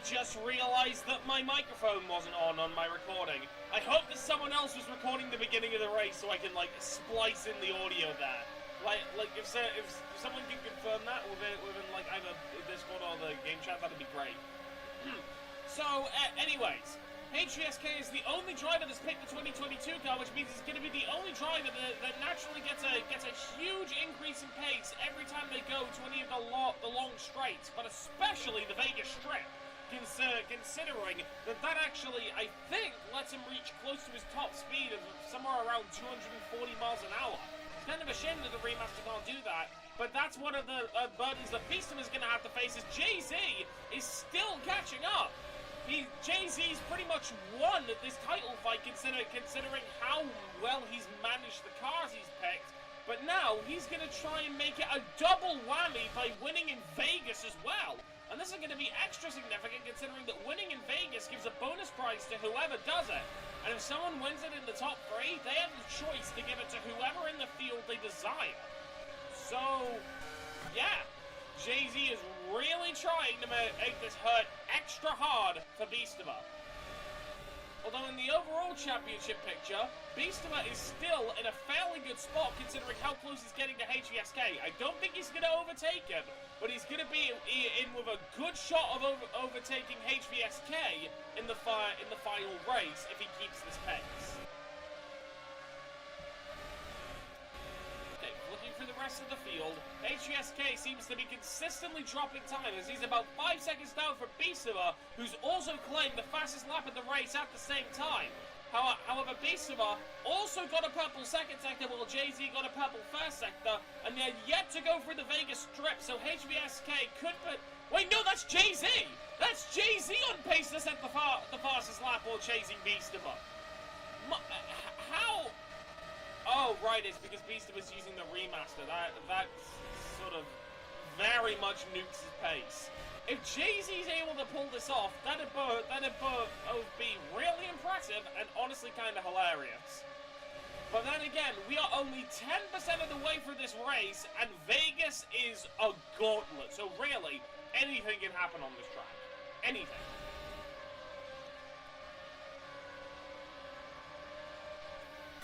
just realized that my microphone wasn't on my recording. I hope that someone else was recording the beginning of the race so I can, like, splice in the audio there. Like if someone can confirm that within like, either Discord or the game chat, that'd be great. So, anyways, HVSK is the only driver that's picked the 2022 car, which means he's going to be the only driver that naturally gets a huge increase in pace every time they go to any of the long straights, but especially the Vegas Strip, considering that actually, I think, lets him reach close to his top speed of somewhere around 240 miles an hour. It's kind of a shame that the remaster can't do that, but that's one of the burdens that Beeston is going to have to face, is Jay-Z is still catching up. Jay-Z's pretty much won this title fight considering how well he's managed the cars he's picked, but now he's going to try and make it a double whammy by winning in Vegas as well. And this is going to be extra significant considering that winning in Vegas gives a bonus prize to whoever does it. And if someone wins it in the top 3, they have the choice to give it to whoever in the field they desire. So, yeah. Jay-Z is really trying to make this hurt extra hard for Beastava. Although in the overall championship picture, Beastava is still in a fairly good spot considering how close he's getting to HVSK. I don't think he's going to overtake him, but he's going to be in with a good shot of overtaking HVSK in the final race if he keeps this pace. Looking for the rest of the field, HVSK seems to be consistently dropping time as he's about 5 seconds down for Beastava, who's also claimed the fastest lap of the race at the same time. However, Beastava also got a purple second sector while Jay-Z got a purple first sector, and they're yet to go through the Vegas Strip, so HVSK could put... Wait, no, that's Jay-Z! That's Jay-Z on pace to set the fastest lap while chasing Beastava. How... Oh, right, it's because Beastava was using the remaster. That sort of very much nukes his pace. If Jay-Z's able to pull this off, that'd both be really impressive and honestly kind of hilarious. But then again, we are only 10% of the way through this race, and Vegas is a gauntlet. So really, anything can happen on this track. Anything.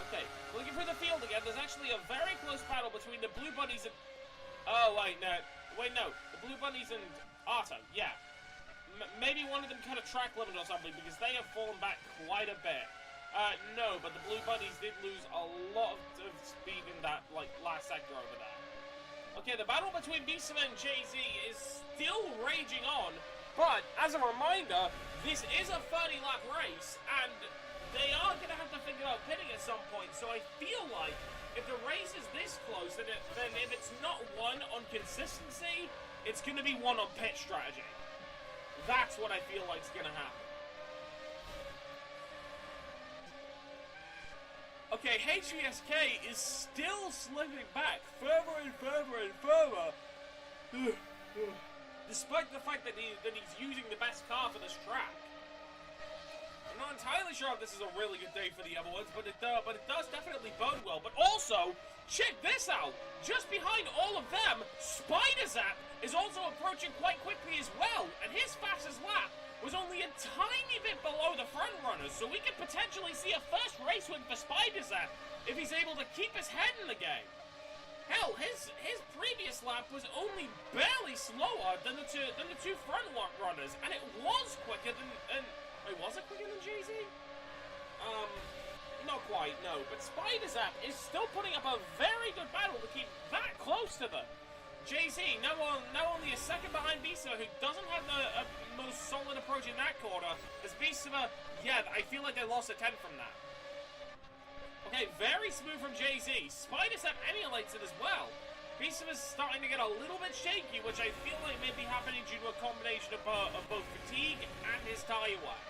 Okay, looking for the field again, there's actually a very close battle between the Blue Bunnies and... Oh, wait, no. The Blue Bunnies and Otto, yeah. Maybe one of them cut a track limit or something, because they have fallen back quite a bit. No, but the Blue Bunnies did lose a lot of speed in that, like, last sector over there. Okay, the battle between Beastava and Jay-Z is still raging on, but, as a reminder, this is a 30-lap race, and... they are going to have to figure out pitting at some point, so I feel like if the race is this close, then if it's not won on consistency, it's going to be won on pit strategy. That's what I feel like is going to happen. Okay, HVSK is still slipping back further and further and further, despite the fact that he's using the best car for this track. I'm not entirely sure if this is a really good day for the other ones, but it does definitely bode well. But also, check this out! Just behind all of them, Spider-Zap is also approaching quite quickly as well, and his fastest lap was only a tiny bit below the front runners, so we could potentially see a first race win for Spider-Zap if he's able to keep his head in the game. Hell, his previous lap was only barely slower than the two front runners, and it was quicker than... Wait, was it quicker than Jay-Z? Not quite, no. But Spider-Zap is still putting up a very good battle to keep that close to them. Jay-Z, now only a second behind Beastava, who doesn't have the most solid approach in that corner. As Beastava, yeah, I feel like they lost a 10 from that. Okay, very smooth from Jay-Z. Spider-Zap emulates it as well. Beastava's starting to get a little bit shaky, which I feel like may be happening due to a combination of both fatigue and his tire wear.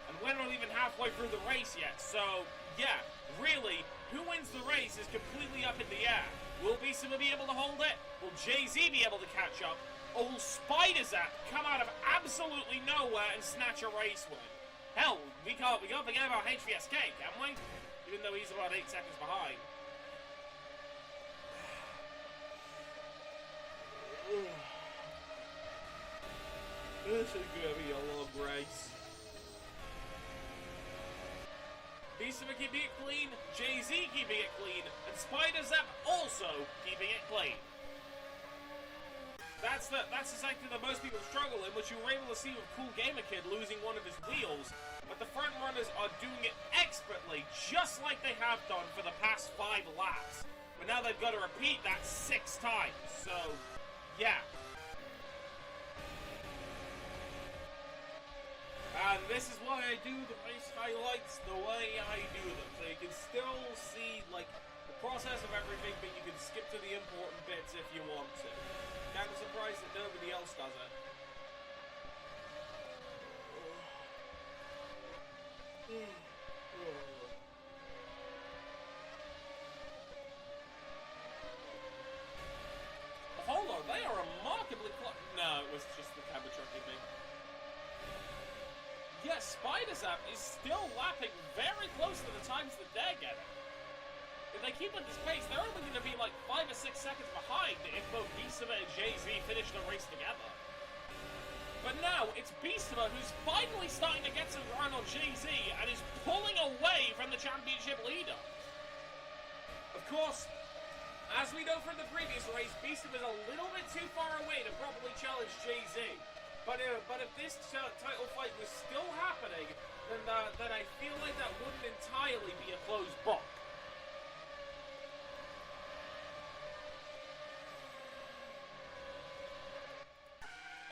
And we're not even halfway through the race yet, so yeah, really, who wins the race is completely up in the air. Will Beastava be able to hold it? Will Jay-Z be able to catch up? Or will Spider-Zap come out of absolutely nowhere and snatch a race win? Hell, we can't forget about HVSK, can we? Even though he's about 8 seconds behind. This is gonna be a long race. Beastava keeping it clean, Jay-Z keeping it clean, and Spider-Zap also keeping it clean. That's the sector that most people struggle in, which you were able to see with Cool Gamer Kid losing one of his wheels, but the front runners are doing it expertly, just like they have done for the past 5 laps. But now they've got to repeat that 6 times, so, yeah. And this is why I do the race highlights the way I do them, so you can still see, like, the process of everything, but you can skip to the important bits if you want to. Kind of surprised that nobody else does it. Hold on, they are remarkably close. No, it was just the camera trucking me. Yes, Spider-Zap is still lapping very close to the times that they're getting. If they keep at this pace, they're only going to be like 5 or 6 seconds behind if both Beastava and Jay-Z finish the race together. But now, it's Beastava who's finally starting to get some ground on Jay-Z and is pulling away from the championship leader. Of course, as we know from the previous race, Beastava is a little bit too far away to properly challenge Jay-Z. But if this title fight was still happening, then I feel like that wouldn't entirely be a closed book.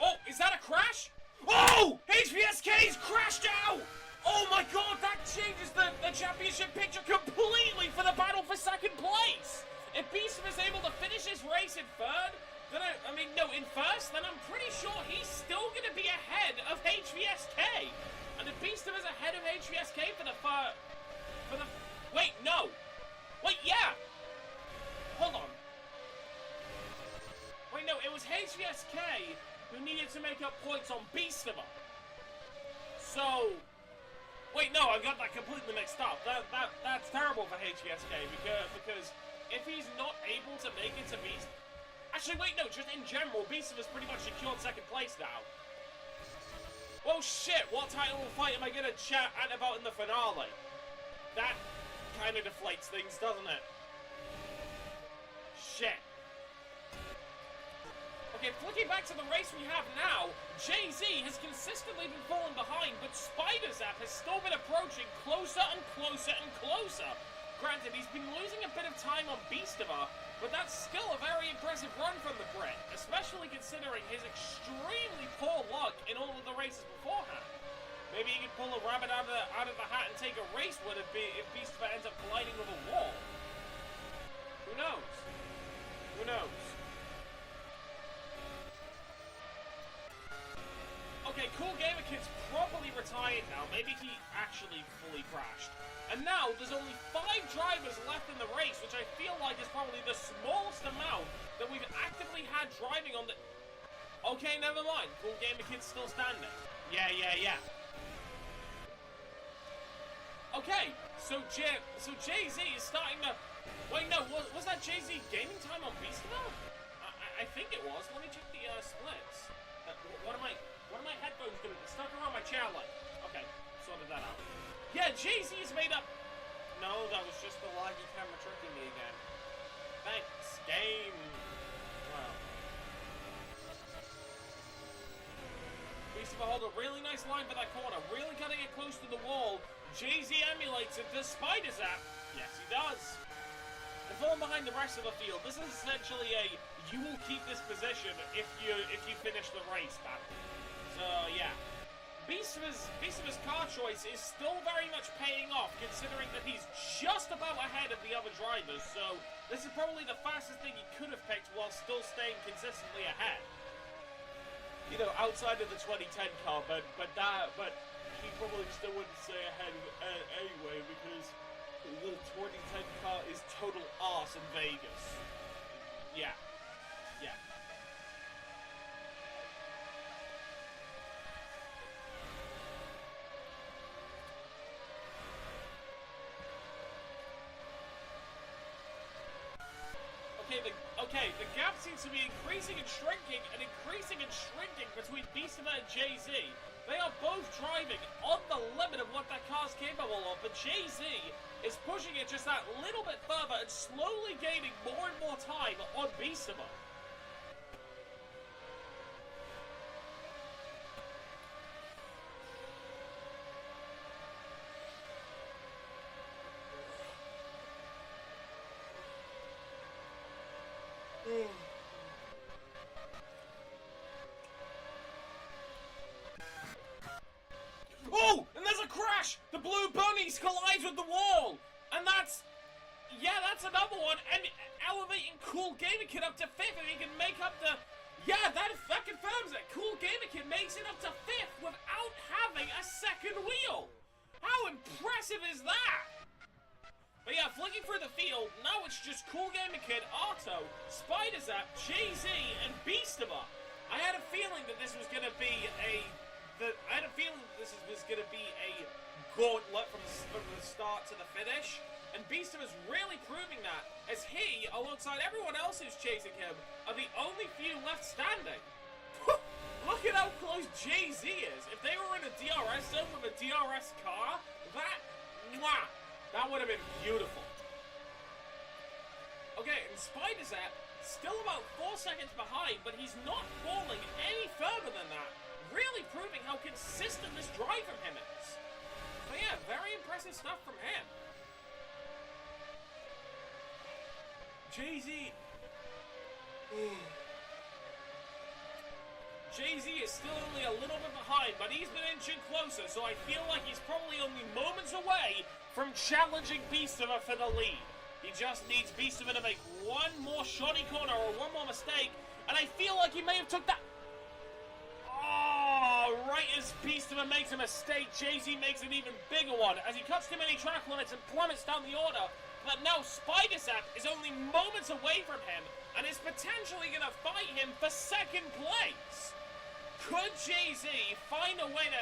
Oh, is that a crash? Oh! HVSK's crashed out! Oh my god, that changes the championship picture completely for the battle for second place! If Beastava is able to finish his race in third, then in first, then I'm pretty sure he's still going to be ahead of HVSK. And if Beastava is ahead of HVSK wait, no! Wait, yeah! Hold on. Wait, no, it was HVSK who needed to make up points on Beastava. So, wait, no, I got that completely mixed up. That's terrible for HVSK because if he's not able to make it to Beast, actually, wait, no, just in general, Beastava's pretty much secured second place now. Well, shit, what title fight am I gonna chat about in the finale? That kind of deflates things, doesn't it? Shit. Okay, flicking back to the race we have now, Jay-Z has consistently been falling behind, but Spider-Zap has still been approaching closer and closer and closer. Granted, he's been losing a bit of time on Beastava, but that's still a very impressive run from the Brit, especially considering his extremely poor luck in all of the races beforehand. Maybe he could pull a rabbit out of the hat and take a race win if Beastava ends up colliding with a wall. Who knows? Who knows? Okay, Cool Gamer Kid's probably retired now. Maybe he actually fully crashed. And now, there's only 5 drivers left in the race, which I feel like is probably the smallest amount that we've actively had driving on the... Okay, never mind. Cool Gamer Kid's still standing. Yeah. Okay, so Jay-Z is starting to... Wait, no, was that Jay-Z gaming time on Beastava? I think it was. Let me check the splits. What are my headphones doing? They're stuck around my chair light. Okay, sorted that out. Yeah, Jay-Z's made up... No, that was just the laggy camera tricking me again. Thanks, game. Wow. Beastava hold a really nice line for that corner. Really gotta get close to the wall. Jay-Z emulates it to Spider-Zap. Yes, he does. And falling behind the rest of the field, this is essentially a you will keep this position if you finish the race battle. So yeah. Beastava's car choice is still very much paying off, considering that he's just about ahead of the other drivers, so this is probably the fastest thing he could have picked while still staying consistently ahead. You know, outside of the 2010 car, but he probably still wouldn't stay ahead anyway, because the 2010 car is total arse in Vegas. Yeah. Okay, the gap seems to be increasing and shrinking between Beastama and Jay-Z. They are both driving on the limit of what that car's capable of, but Jay-Z is pushing it just that little bit further and slowly gaining more and more time on Beastama. Oh, and there's a crash! The Blue Bunnies collides with the wall! And that's another one. And elevating Cool Gamer Kid up to 5th, and he can make up the... Yeah, that confirms it. Cool Gamer Kid makes it up to 5th without having a second wheel. How impressive is that? But yeah, flicking through the field, now it's just Cool Gamer Kid, Otto, Spider-Zap, Jay-Z, and Beastama. I had a feeling that this was gonna be a gauntlet from the start to the finish, and Beastama's really proving that, as he, alongside everyone else who's chasing him, are the only few left standing. Look at how close Jay-Z is. If they were in a DRS zone with a DRS car, that would have been beautiful. Okay, and Spider-Zap still about 4 seconds behind, but he's not falling any further than that. Really proving how consistent this drive from him is. So yeah, very impressive stuff from him. Jay-Z. Jay-Z is still only a little bit behind, but he's been inching closer, so I feel like he's probably only moments away from challenging Beastama for the lead. He just needs Beastama to make one more shoddy corner or one more mistake, and I feel like he may have took that... Oh, right as Beastama makes a mistake, Jay-Z makes an even bigger one as he cuts too many track limits and plummets down the order. But now Spider-Zap is only moments away from him and is potentially going to fight him for second place. Could Jay-Z find a way to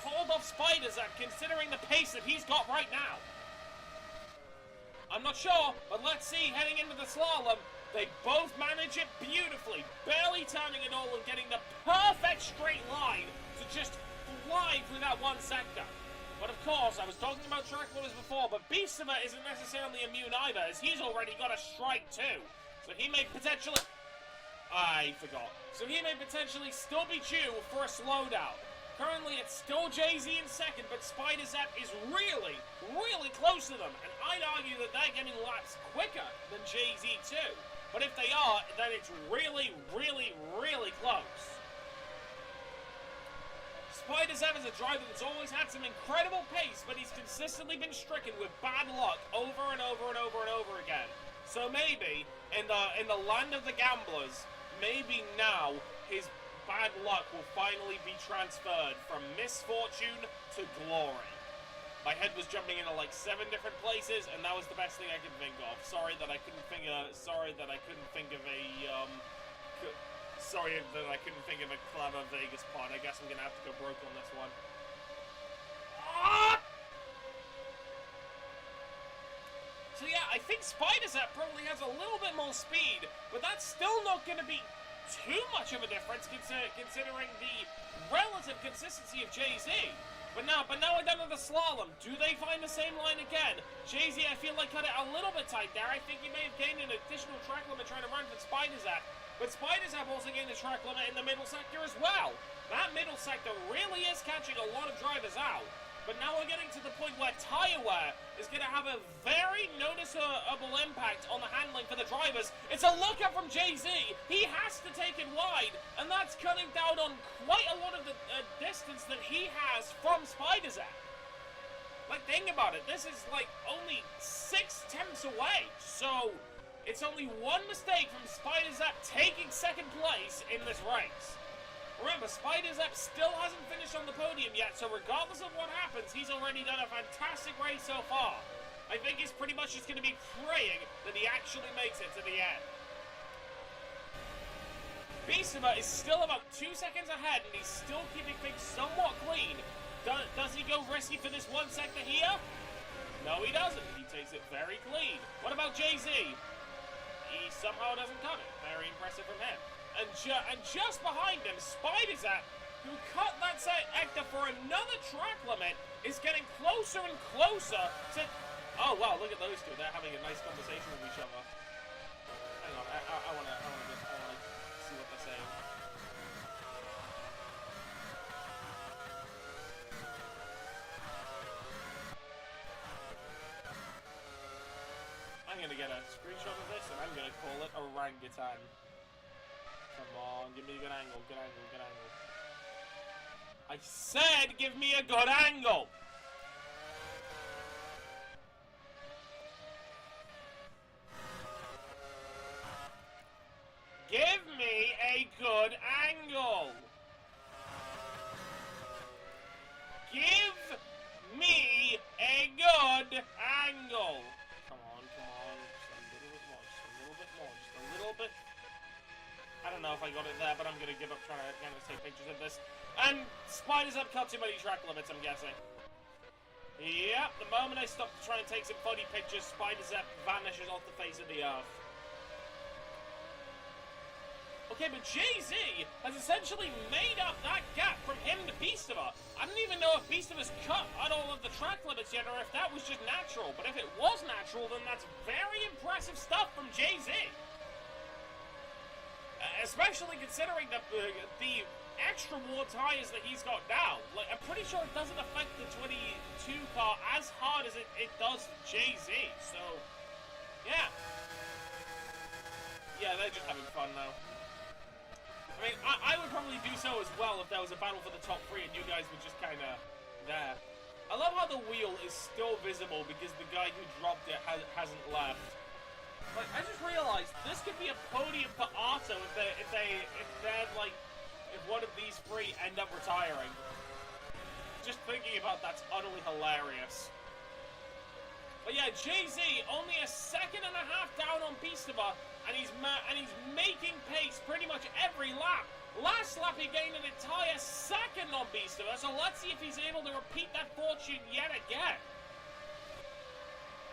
hold off Spider-Zap considering the pace that he's got right now? I'm not sure, but let's see heading into the slalom. They both manage it beautifully, barely turning it all and getting the perfect straight line to just fly through that one sector. But of course, I was talking about track limits before, but Beastama isn't necessarily immune either, as he's already got a strike too. So he may potentially... I forgot. So he may potentially still be due for a slowdown. Currently, it's still Jay-Z in second, but Spider-Zap is really, really close to them. And I'd argue that they're getting laps quicker than Jay-Z too. But if they are, then it's really, really, really close. Spider-Zap is a driver that's always had some incredible pace, but he's consistently been stricken with bad luck over and over and over and over again. So maybe, in the land of the gamblers, maybe now his bad luck will finally be transferred from misfortune to glory. My head was jumping into like 7 different places, and that was the best thing I could think of. Sorry that I couldn't think of a clever Vegas pod. I guess I'm gonna have to go broke on this one. So yeah, I think Spider-Zap probably has a little bit more speed, but that's still not gonna be too much of a difference considering the relative consistency of Jay-Z. But now we're done with the slalom. Do they find the same line again? Jay-Z, I feel like, cut it a little bit tight there. I think he may have gained an additional track limit trying to run for Spider-Zap. But Spider-Zap also gained a track limit in the middle sector as well. That middle sector really is catching a lot of drivers out. But now we're getting to the point where tire wear is going to have a very noticeable impact on the handling for the drivers. It's a lookup from Jay-Z. He has to take it wide, and that's cutting down on quite a lot of the distance that he has from Spider-Zap. Like, think about it. This is, like, only 6 tenths away. So, it's only one mistake from Spider-Zap taking second place in this race. Remember, Spider-Zap still hasn't finished on the podium yet, so regardless of what happens, he's already done a fantastic race so far. I think he's pretty much just going to be praying that he actually makes it to the end. Beastama is still about 2 seconds ahead, and he's still keeping things somewhat clean. Does he go risky for this one sector here? No, he doesn't. He takes it very clean. What about Jay-Z? he somehow doesn't cut it. Very impressive from him. And just behind him, Spider-Zap, who cut that sector for another track limit, is getting closer and closer to... Oh, wow, look at those two. They're having a nice conversation with each other. Hang on, I wanna see what they're saying. I'm gonna get a screenshot of this, and I'm gonna call it orangutan. Come on, give me a good angle, good angle, good angle. I said give me a good angle! Give me a good angle! Give me a good angle! Come on, just a little bit more, just a little bit more, just a little bit... I don't know if I got it there, but I'm gonna give up trying to take pictures of this. And Spider-Zap cut too many track limits, I'm guessing. Yep, the moment I stop to try and take some funny pictures, Spider-Zap vanishes off the face of the earth. Okay, but Jay-Z has essentially made up that gap from him to Beastiver. I don't even know if Beastiver's cut out all of the track limits yet, or if that was just natural. But if it was natural, then that's very impressive stuff from Jay-Z. Especially considering the extra more tires that he's got now. Like, I'm pretty sure it doesn't affect the 22 car as hard as it does Jay-Z. So, yeah. Yeah, they're just having fun now. I mean, I would probably do so as well if there was a battle for the top 3 and you guys were just kind of there. I love how the wheel is still visible because the guy who dropped it hasn't left. Like, I just realized this could be a podium for Otto if one of these 3 end up retiring. Just thinking about that's utterly hilarious. But yeah, Jay-Z only a second and a half down on Beastiver, and he's making pace pretty much every lap. Last lap he gained an entire second on Beastiver, so let's see if he's able to repeat that fortune yet again.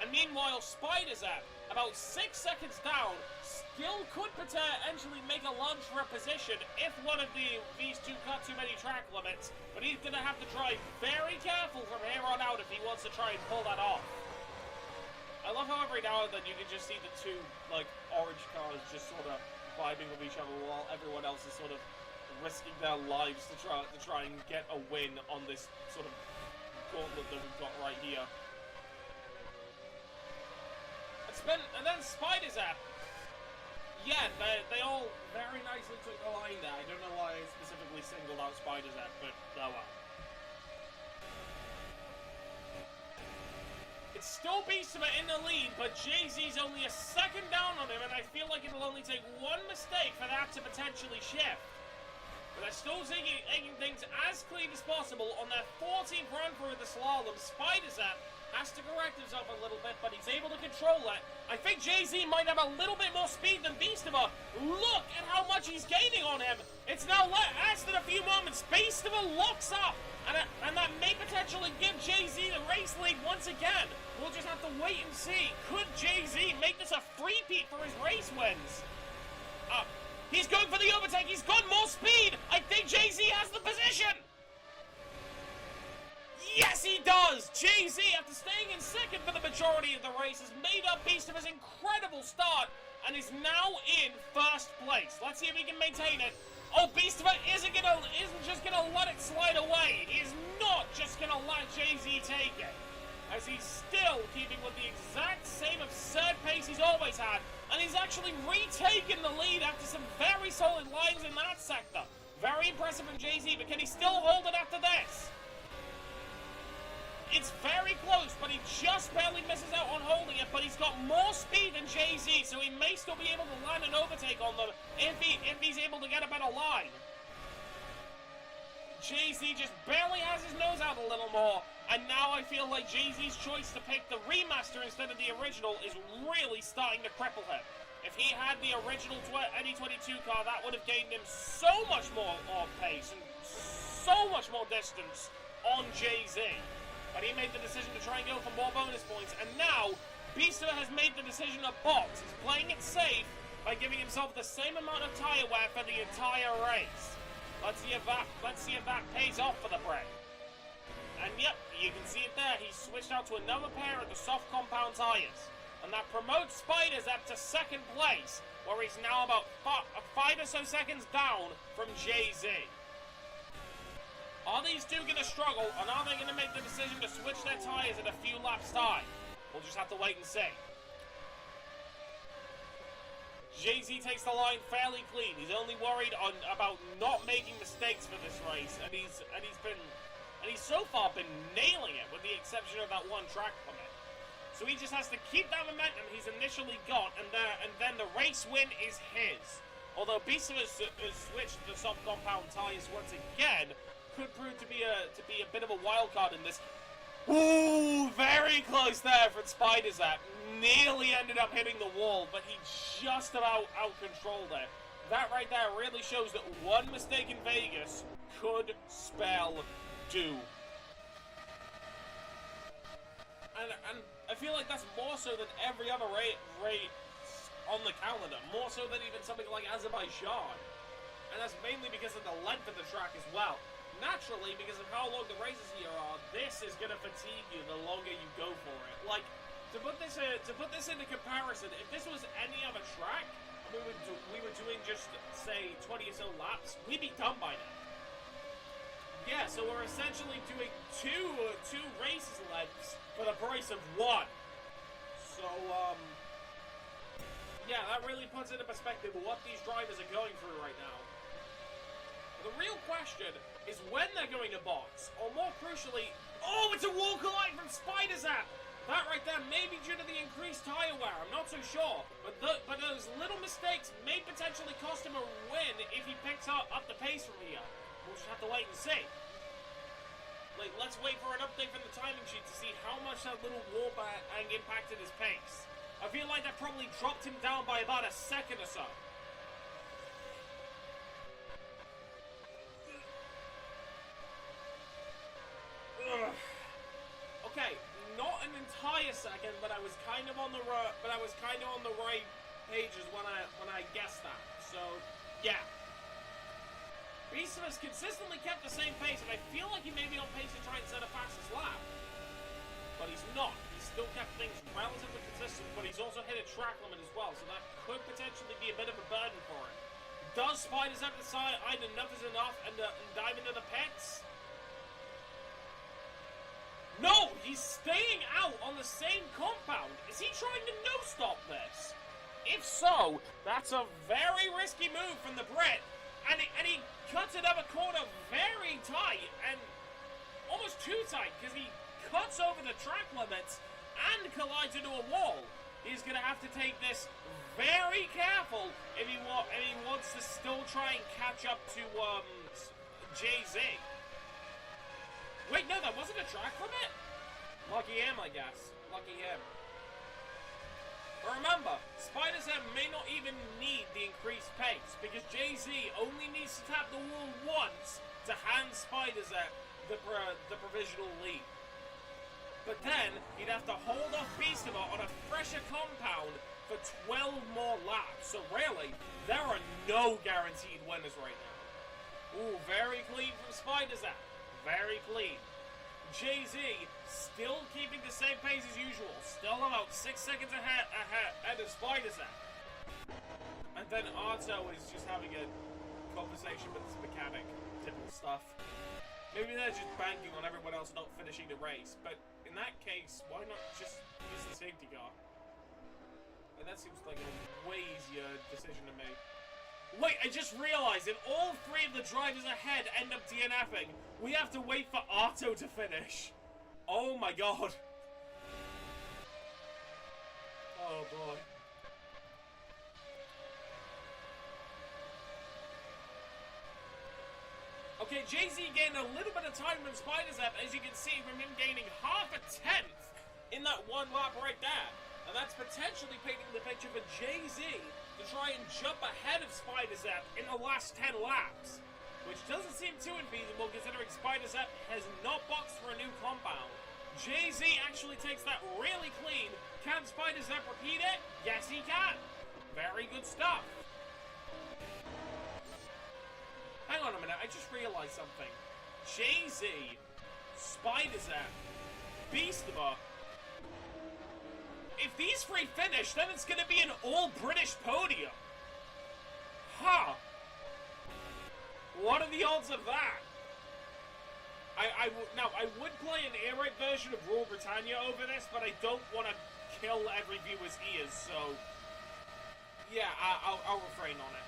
And meanwhile, Spider-Zap, about 6 seconds down, still could potentially make a lunge for a position if one of these two cut too many track limits, but he's going to have to drive very careful from here on out if he wants to try and pull that off. I love how every now and then you can just see the two, like, orange cars just sort of vibing with each other while everyone else is sort of risking their lives to try and get a win on this sort of gauntlet that we've got right here. And then Spider-Zap. Yeah, they all very nicely took the line there. I don't know why I specifically singled out Spider-Zap, but oh well. It's still Beastiver in the lead, but Jay-Z's only a second down on him, and I feel like it'll only take one mistake for that to potentially shift. But they're still taking things as clean as possible on their 14th run through the slalom. Spider-Zap has to correct himself a little bit, but he's able to control it. I think Jay-Z might have a little bit more speed than Beastiver. Look at how much he's gaining on him. It's now less than a few moments. Beastiver locks up, and that may potentially give Jay-Z the race lead once again. We'll just have to wait and see. Could Jay-Z make this a three-peat for his race wins? He's going for the overtake. He's got more speed. I think Jay-Z has the position. Yes, he does! Jay-Z, after staying in second for the majority of the race, has made up Beastiver's incredible start and is now in first place. Let's see if he can maintain it. Oh, Beastiver isn't just gonna let it slide away. He is not just gonna let Jay-Z take it, as he's still keeping with the exact same absurd pace he's always had, and he's actually retaken the lead after some very solid lines in that sector. Very impressive from Jay-Z, but can he still hold it after this? It's very close, but he just barely misses out on holding it, but he's got more speed than Jay-Z, so he may still be able to land an overtake on them if he's able to get a better line. Jay-Z just barely has his nose out a little more, and now I feel like Jay-Z's choice to pick the remaster instead of the original is really starting to cripple him. If he had the original Eddie 22 car, that would have gained him so much more pace and so much more distance on Jay-Z. But he made the decision to try and go for more bonus points, and now Beaster has made the decision to box. He's playing it safe by giving himself the same amount of tire wear for the entire race. Let's see if that pays off for the Brit. And yep, you can see it there. He's switched out to another pair of the soft compound tires. And that promotes Spiders up to second place, where he's now about 5 or so seconds down from Jay-Z. Are these two going to struggle, and are they going to make the decision to switch their tires in a few laps' time? We'll just have to wait and see. Jay-Z takes the line fairly clean. He's only worried about not making mistakes for this race, and he's so far been nailing it, with the exception of that one track commit. So he just has to keep that momentum he's initially got, and then the race win is his. Although Beaster has switched to soft compound tires once again, could prove to be a bit of a wild card in this. Ooh, very close there for Spiders. That nearly ended up hitting the wall, but he just about out-controlled it. That right there really shows that one mistake in Vegas could spell doom. And I feel like that's more so than every other race on the calendar, more so than even something like Azerbaijan. And that's mainly because of the length of the track as well. Naturally, because of how long the races here are, this is going to fatigue you the longer you go for it. Like, to put this into comparison, if this was any other track, and we were doing just, say, 20 or so laps, we'd be done by now. Yeah, so we're essentially doing two races lengths for the price of one. So, yeah, that really puts into perspective what these drivers are going through right now. The real question is when they're going to box, or more crucially, oh, it's a wall collide from Spiders app! That right there may be due to the increased tire wear, I'm not so sure. But those little mistakes may potentially cost him a win if he picks up the pace from here. We'll just have to wait and see. Like, let's wait for an update from the timing sheet to see how much that little wall bang impacted his pace. I feel like that probably dropped him down by about a second or so. Ugh. Okay, not an entire second, but I was kind of on the right pages when I guessed that. So, yeah. Beaster has consistently kept the same pace, and I feel like he may be on pace to try and set a fastest lap. But he's not. He's still kept things relatively consistent, but he's also hit a track limit as well, so that could potentially be a bit of a burden for him. Does Spiders have to decide either enough is enough and dive into the pits? No! He's staying out on the same compound! Is he trying to no-stop this? If so, that's a very risky move from the Brit. And he cuts another corner very tight, and almost too tight, because he cuts over the track limits and collides into a wall. He's going to have to take this very careful if he wants to still try and catch up to Jay-Z. Wait, no, that wasn't a track limit? Lucky him, I guess. Lucky him. But remember, Spiders may not even need the increased pace, because Jay-Z only needs to tap the wall once to hand Spiders the provisional lead. But then, he'd have to hold off Beaster on a fresher compound for 12 more laps. So really, there are no guaranteed winners right now. Ooh, very clean from Spiders app. Very clean. Jay-Z still keeping the same pace as usual. Still about 6 seconds ahead of Spiders app. And then Arto is just having a conversation with his mechanic. Typical stuff. Maybe they're just banking on everyone else not finishing the race, but in that case, why not just use the safety car? And that seems like a way easier decision to make. Wait, I just realized if all three of the drivers ahead end up DNFing, we have to wait for Arto to finish. Oh my god. Oh boy. Okay, Jay-Z gained a little bit of time from Spiders app, as you can see from him gaining half a tenth in that one lap right there. And that's potentially painting the picture for Jay-Z to try and jump ahead of Spiders app in the last 10 laps. Which doesn't seem too infeasible considering Spiders app has not boxed for a new compound. Jay-Z actually takes that really clean. Can Spider-Zap repeat it? Yes, he can. Very good stuff. Hang on a minute, I just realized something. Jay-Z, Spider-Zap, Beastaba. If these three finish, then it's gonna be an all-British podium. Huh. What are the odds of that? Now, I would play an air raid version of Rule Britannia over this, but I don't want to kill every viewer's ears, so... Yeah, I'll refrain on it.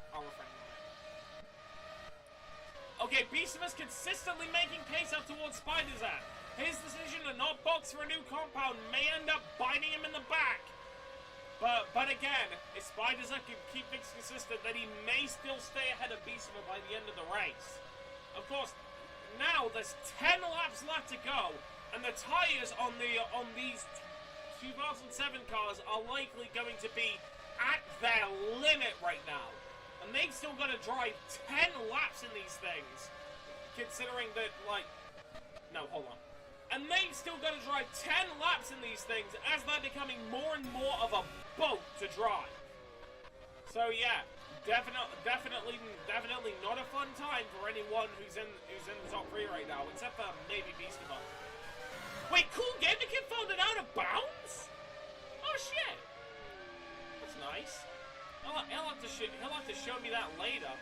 Okay, Beastimus consistently making pace up towards Spider-Zap. His decision to not box for a new compound may end up biting him in the back. But again, if Spider-Zap can keep things consistent, then he may still stay ahead of Beastama by the end of the race. Of course, now there's 10 laps left to go, and the tires on these 2007 cars are likely going to be at their limit right now. And they've still got to drive 10 laps in these things, considering that, like... No, hold on. And they've still got to drive 10 laps in these things as they're becoming more and more of a boat to drive. So yeah, definitely not a fun time for anyone who's in the top 3 right now, except for maybe Beastaba. Wait, Cool Gendikin found it out of bounds? Oh shit! That's nice. He'll have to show me that later.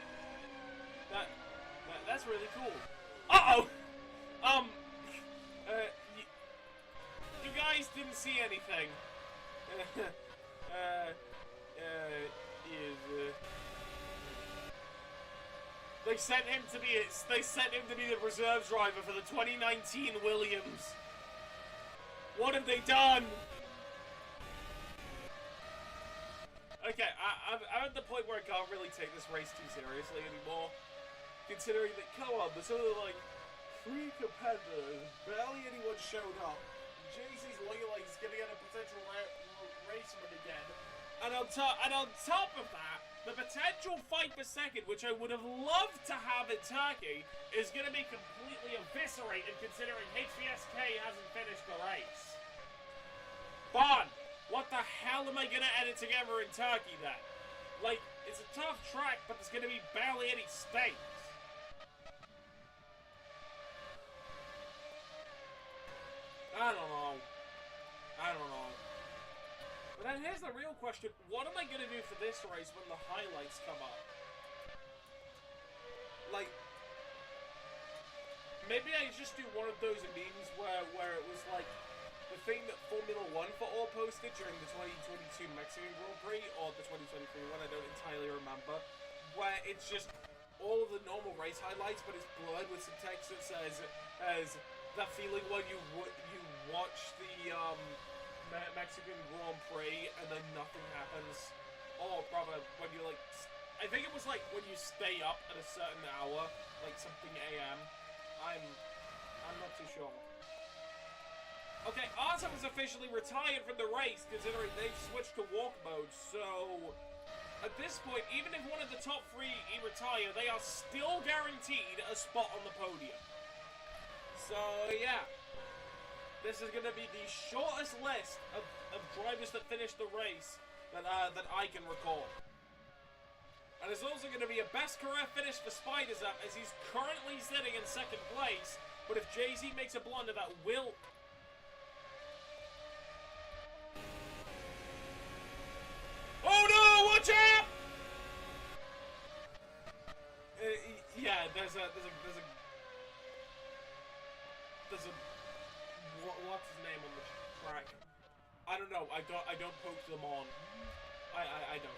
That's really cool. Uh-oh! You guys didn't see anything. They sent him to be the reserve driver for the 2019 Williams. What have they done? Okay, I'm at the point where I can't really take this race too seriously anymore. Considering that, come on, there's only like 3 competitors, barely anyone showed up. Jay-Z's Loyalite's gonna get a potential race win again. And on top of that, the potential fight for second, which I would have loved to have in Turkey, is gonna be completely eviscerated considering HVSK hasn't finished the race. Bon, what the hell am I gonna edit together in Turkey then? Like, it's a tough track, but there's gonna be barely any stakes. I don't know. But then here's the real question. What am I going to do for this race when the highlights come up? Like, maybe I just do one of those memes where it was like the thing that Formula 1 for all posted during the 2022 Mexican Grand Prix, or the 2023 one, I don't entirely remember, where it's just all of the normal race highlights, but it's blurred with some text that says, as that feeling when you watch the Mexican Grand Prix and then nothing happens, or rather when you like, I think it was like when you stay up at a certain hour, like something AM. I'm not too sure. Okay, Arza was officially retired from the race, considering they've switched to walk mode. So at this point, even if one of the top 3 retire, they are still guaranteed a spot on the podium. So yeah. This is going to be the shortest list of drivers that finished the race that I can recall. And it's also going to be a best career finish for Spider-Zap, as he's currently sitting in 2nd place. But if Jay-Z makes a blunder, that will... Oh no! Watch out! Yeah, there's a what's his name on the track? I don't know. I don't poke them on. I don't.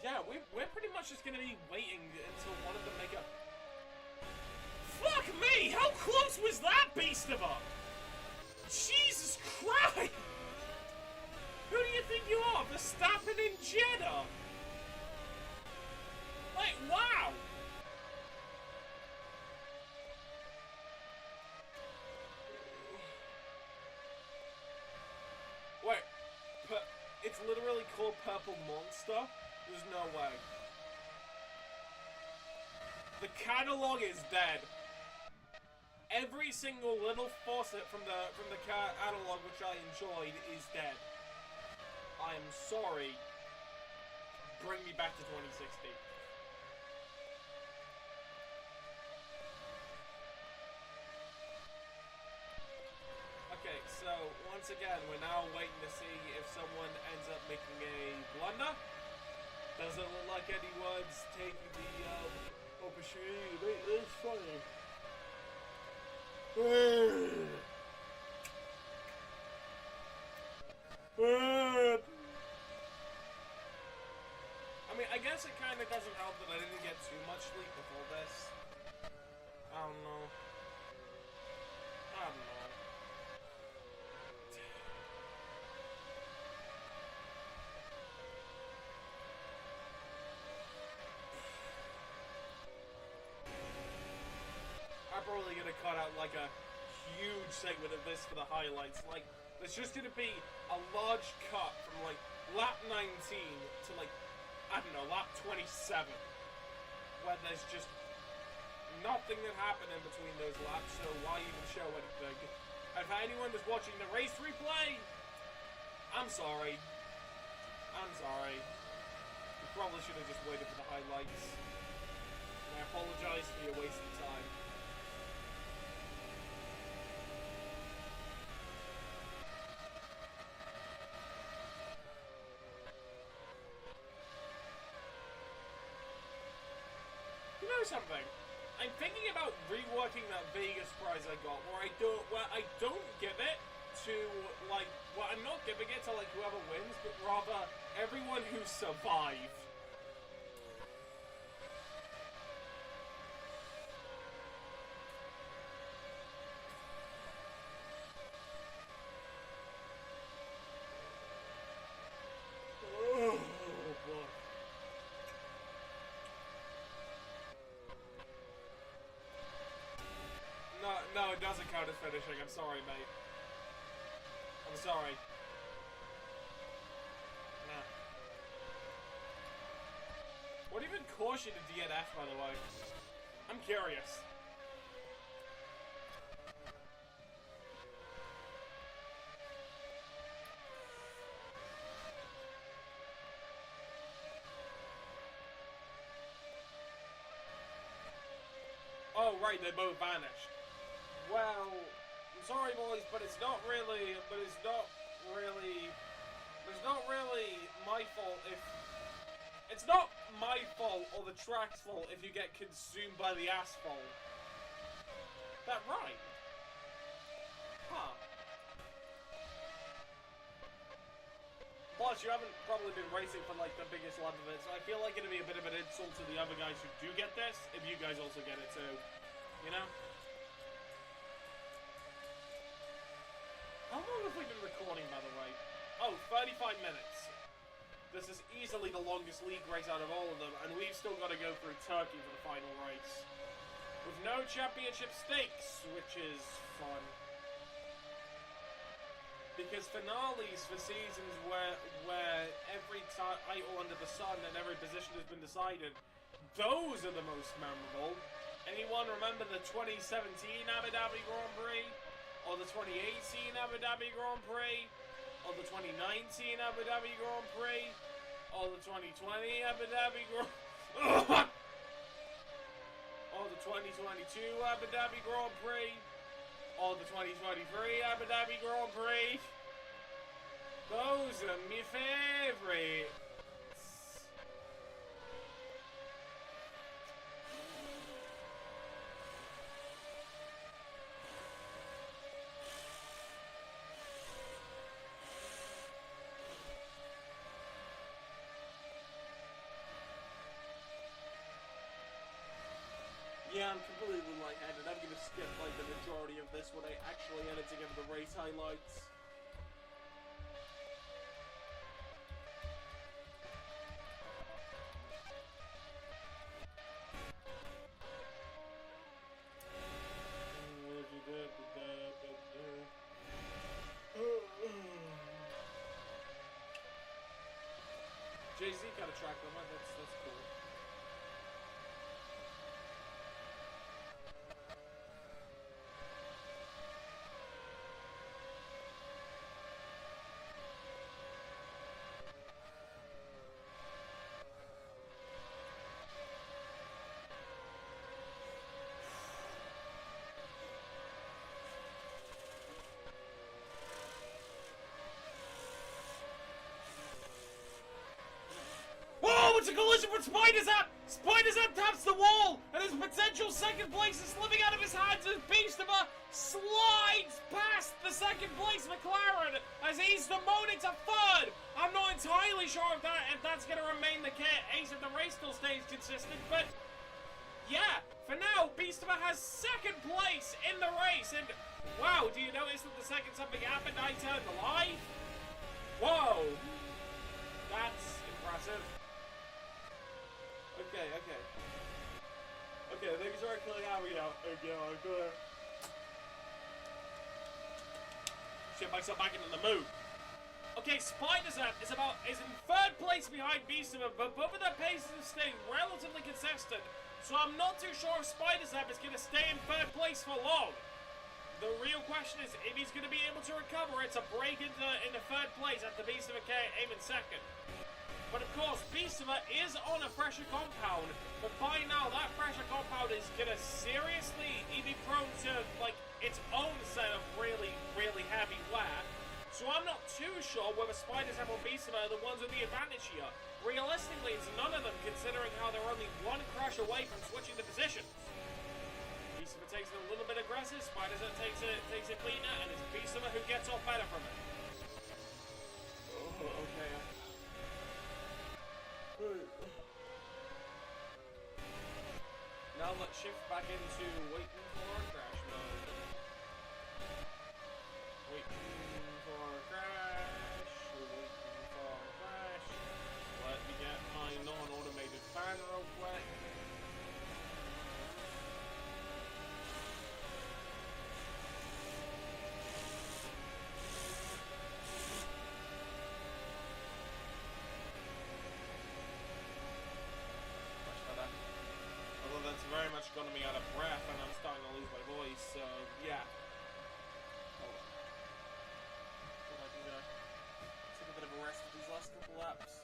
Yeah, we're pretty much just gonna be waiting until one of them make a... Fuck me! How close was that, Beastaba? Jesus Christ! Who do you think you are, Verstappen and Jeddah? Like, wow! Wait, it's literally called Purple Monster? There's no way. The catalog is dead. every single little faucet from the catalog which I enjoyed is dead. I am sorry. Bring me back to 2016. Okay, so once again, we're now waiting to see if someone ends up making a blunder. Doesn't look like anyone's taking the opportunity to make this funny. I mean, I guess it kind of doesn't help that I didn't get too much sleep before this. I don't know. I don't know. I'm probably gonna cut out like a huge segment of this for the highlights. Like, there's just gonna be a large cut from like lap 19 to like, I don't know, lap 27, where there's just nothing that happened in between those laps, so why even show anything? If anyone that's watching the race replay, I'm sorry. I'm sorry. You probably should have just waited for the highlights. And I apologize for your wasted time. You know something? I'm thinking about reworking that Vegas prize I got, where I don't give it to like, well, I'm not giving it to like whoever wins, but rather everyone who survived. Oh boy. No, it doesn't count as finishing. I'm sorry, mate. I'm sorry. Nah. What even caused you to DNF, by the way? I'm curious. Oh, right, they both vanished. Well, I'm sorry, boys, but it's not really my fault if... It's not my fault or the track's fault if you get consumed by the asphalt. That right? Huh. Plus, you haven't probably been racing for, like, the biggest lap of it, so I feel like it'd be a bit of an insult to the other guys who do get this, if you guys also get it too. You know? How long have we been recording, by the way? Oh, 35 minutes. This is easily the longest league race out of all of them, and we've still got to go through Turkey for the final race. With no championship stakes, which is fun. Because finales for seasons where every title under the sun and every position has been decided, those are the most memorable. Anyone remember the 2017 Abu Dhabi Grand Prix? Or the 2018 Abu Dhabi Grand Prix? Or the 2019 Abu Dhabi Grand Prix? Or the 2020 Abu Dhabi Grand Prix? Or the 2022 Abu Dhabi Grand Prix? Or the 2023 Abu Dhabi Grand Prix? Those are my favorites. Yeah, I'm completely lightheaded. I'm gonna skip like the majority of this when I actually edit together the race highlights. Jay-Z got a track limit, that's cool. Spider-Zap! Spider-Zap taps the wall, and his potential second place is slipping out of his hands as Beastimer slides past the second place McLaren as he's demoted to third. I'm not entirely sure if that's going to remain the case if the race still stays consistent, but yeah, for now, Beastimer has second place in the race, and wow, do you notice that the second something happened, I turned alive? Whoa, that's impressive. Okay, things are actually happening now. Okay, I'm gonna get myself back into the mood. Okay, Spider-Zap is in third place behind Beastimer, but both of their paces have stayed relatively consistent. So I'm not too sure if Spider-Zap is going to stay in third place for long. The real question is if he's going to be able to recover it to break into third place after Beastimer came in second. But of course, Beastimer is on a pressure compound, but by now that pressure compound is going to seriously be prone to like its own set of really, really heavy wear. So I'm not too sure whether Spider-Zap or Beastimer are the ones with the advantage here. Realistically, it's none of them considering how they're only one crash away from switching the positions. Beastimer takes it a little bit aggressive, Spider-Zap takes it cleaner, and it's Beastimer who gets off better from it. Oh, okay. Now let's shift back into waiting for our crash mode. Waiting for our crash. Waiting for our crash. Let me get my non-automated fan real quick. That's very much gotten me out of breath, and I'm starting to lose my voice, so yeah. Hold on. I think I can take a bit of a rest with these last couple laps.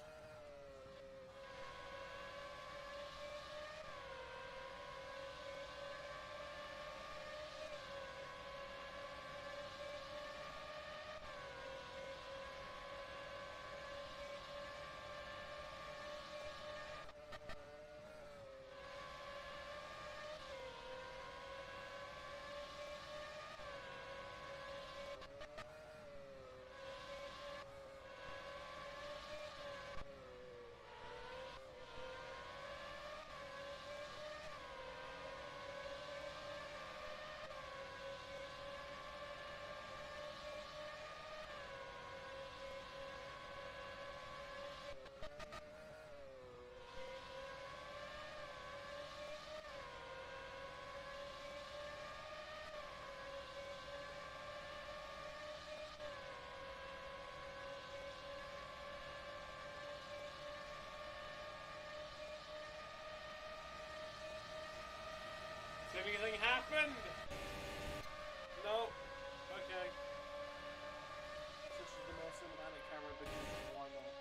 Did anything happen? No. Okay. This is the more cinematic camera because why not?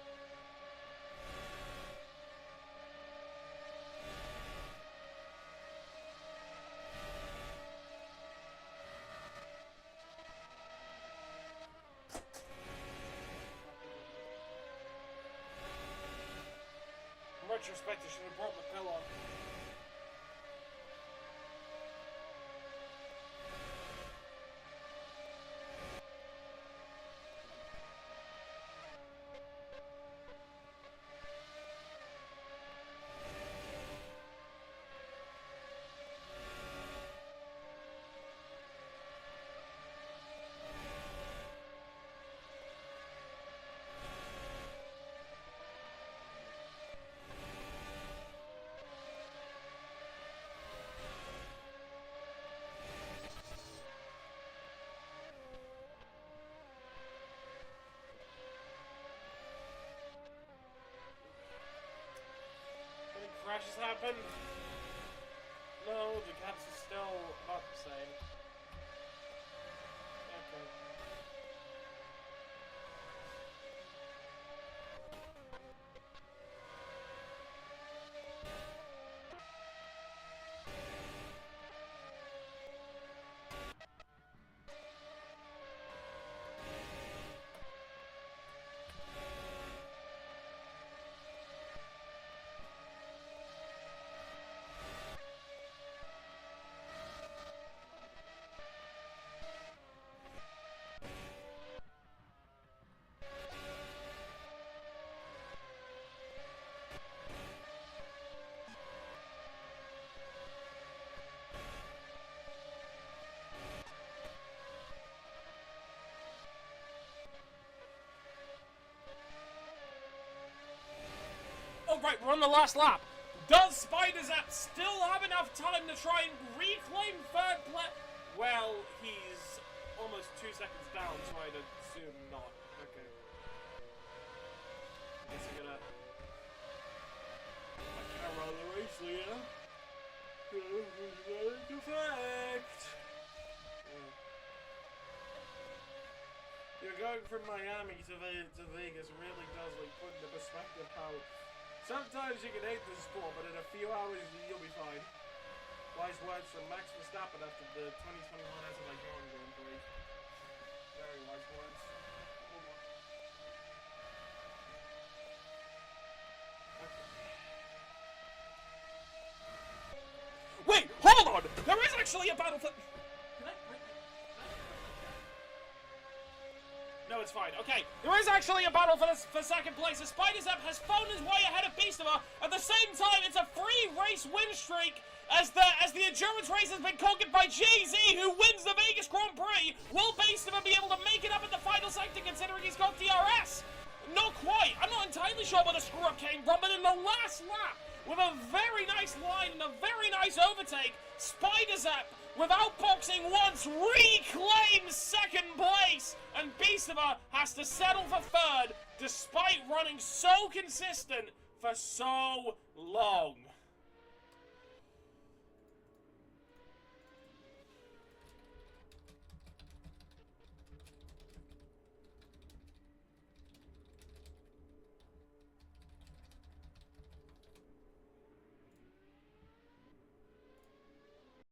In retrospect, I should have brought my pillow. Crashes happened. No, the caps are still about the same. Okay. Alright, we're on the last lap. Does Spider-Zap still have enough time to try and reclaim third place? Well, he's almost 2 seconds down, so I'd assume not. Okay. I guess I'm gonna... I can't run the race, Leah. Perfect. You're going from Miami to Vegas really does like put into perspective how sometimes you can hate the sport, but in a few hours you'll be fine. Wise words from Max Verstappen after the 2021 Azerbaijan Grand Prix. Very wise words. Wait, hold on! There is actually a battle for... No, it's fine. Okay, there is actually a battle for second place. As Spider-Zap has found his way ahead of Beastava. At the same time, it's a free race win streak as the endurance race has been conquered by Jay-Z, who wins the Vegas Grand Prix. Will Beastava be able to make it up in the final sector, considering he's got DRS? Not quite. I'm not entirely sure where the screw-up came from, but in the last lap, with a very nice line and a very nice overtake, Spider-Zap, without boxing once, reclaims second place, and Beastava has to settle for third, despite running so consistent for so long.